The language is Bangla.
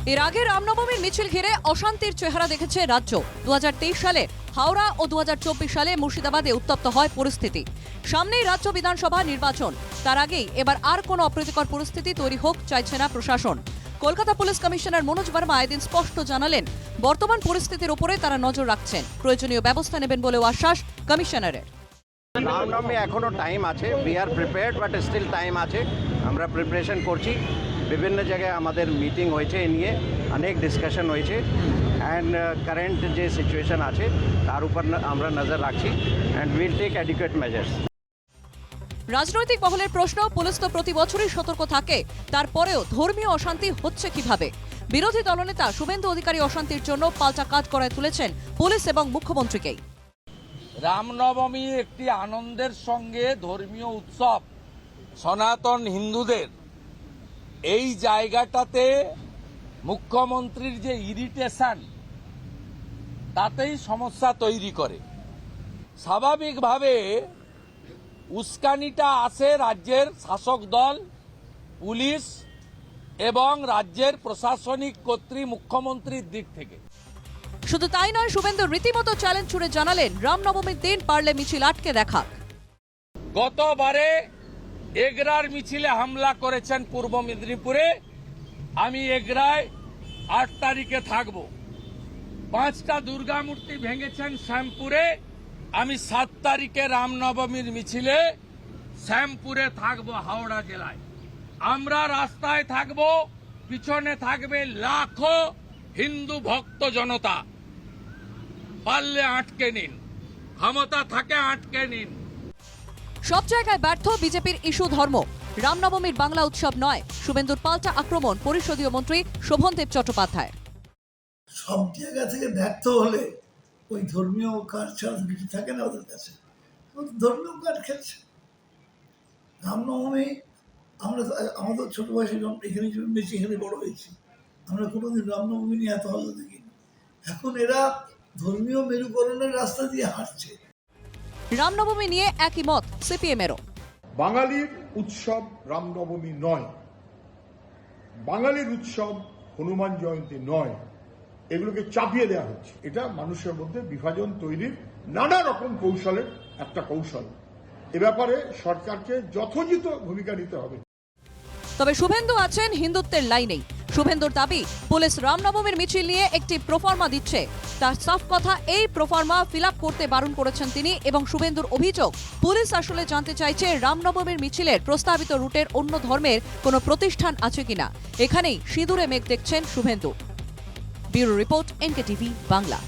এর আগে রামনবমীর মিছিল ঘিরে অশান্তির চেহারা দেখেছে রাজ্য। 2023 সালে হাওড়া ও 2024 সালে মুর্শিদাবাদে উত্তপ্ত হয় পরিস্থিতি। সামনেই রাজ্য বিধানসভা নির্বাচন, তার আগেই এবার আর কোনো অপ্রীতিকর পরিস্থিতি তৈরি হোক চাইছে না প্রশাসন। কলকাতা পুলিশ কমিশনার মনোজ ভার্মা এদিন স্পষ্ট জানালেন, বর্তমান পরিস্থিতির উপরে তারা নজর রাখছেন, প্রয়োজনীয় ব্যবস্থা নেবেন বলেও আশ্বাস কমিশনারের। রামনবমী এখনো টাইম আছে, we are prepared, but still time আছে। আমরা প্রিপারেশন করছি, বিভিন্ন জায়গায় আমাদের মিটিং হয়েছে, এ নিয়ে অনেক ডিসকাশন হয়েছে অ্যান্ড কারেন্ট যে সিচুয়েশন আছে তার উপর আমরা নজর রাখছি and will take adequate measures. রাজনৈতিক মহলের প্রশ্ন, পুলিশ তো প্রতি বছরই সতর্ক থাকে, তারপরেও ধর্মীয় অশান্তি হচ্ছে কিভাবে? বিরোধী দলনেতা শুভেন্দু অধিকারী অশান্তির জন্য পাল্টা কাজ করায় তুলেছেন পুলিশ এবং মুখ্যমন্ত্রীকেই। রামনবমী একটি আনন্দের সঙ্গে ধর্মীয় উৎসব, সনাতন হিন্দুদের। এই জায়গাটাতে মুখ্যমন্ত্রীর যে ইরিটেশন, তাতেই সমস্যা তৈরি করে। স্বাভাবিকভাবে উস্কানিটা আসে রাজ্যের শাসক দল, পুলিশ এবং রাজ্যের প্রশাসনিক কর্তৃ মুখ্যমন্ত্রীর দিক থেকে। শুধু তাই নয়, শুভেন্দু রীতিমতো চ্যালেঞ্জ ছুড়ে জানালেন, রামনবমীর দিন পারলে মিছিল আটকে দেখাক। গতবারে এগরার মিছিলে হামলা করেছেন পূর্ব মেদিনীপুরে, আমি এগরায় 8 তারিখে থাকব। 5টা দুর্গা মূর্তি ভেঙেছেন শ্যামপুরে, আমি 7 তারিখে রামনবমীর মিছিলে শ্যামপুরে থাকব হাওড়া জেলায়। আমরা রাস্তায় থাকব, পিছনে থাকবে লাখো হিন্দু ভক্ত জনতা। পারলে আটকে নিন, ক্ষমতা থাকে আটকে নিন। সব জায়গায় ব্যর্থ বিজেপির ইস্যু ধর্ম। রামনবমীর বাংলা উৎসব নয়, শুভেন্দুর পাল্টা আক্রমণ পরিষদীয় মন্ত্রী শোভনদেব চট্টোপাধ্যায়। সব জায়গা থেকে ব্যর্থ হলে ওই ধর্মীয় কার্ড ছাড়া কিছু থাকে না ওদের কাছে। ধর্মীয় কার্ড খেলছে। রামনবমী আমাদের ছোট বয়সে এখানে বেশি, এখানে বড় হয়েছি, আমরা কোনোদিন রামনবমী নিয়ে এত হল্লা দেখিনি। এখন এরা ধর্মীয় মেরুকরণের রাস্তা দিয়ে হাঁটছে। রামনবমী নিয়ে একই মত সিপিএমেরও। বাঙালির উৎসব রামনবমী নয়, বাঙালির উৎসব হনুমান জয়ন্তী নয়। এগুলোকে চাপিয়ে দেওয়া হচ্ছে। এটা মানুষের মধ্যে বিভাজন তৈরির নানা রকম কৌশলের একটা কৌশল। এ ব্যাপারে সরকারকে যথোচিত ভূমিকা নিতে হবে। তবে শুভেন্দু আছেন হিন্দুত্বের লাইনেই। শুভেন্দুর দাবি, পুলিশ রামনবমীর মিছিল নিয়ে একটি প্রফর্মা দিচ্ছে। তার সাফ কথা, এই প্রফর্মা ফিল আপ করতে বারণ করেছেন তিনি। এবং শুভেন্দুর অভিযোগ, পুলিশ আসলে জানতে চাইছে রামনবমীর মিছিলের প্রস্তাবিত রুটের অন্য ধর্মের কোনো প্রতিষ্ঠান আছে কিনা। এখানেই সিঁদুরে মেঘ দেখছেন Suvendu. Bureau report, NKTV Bangla.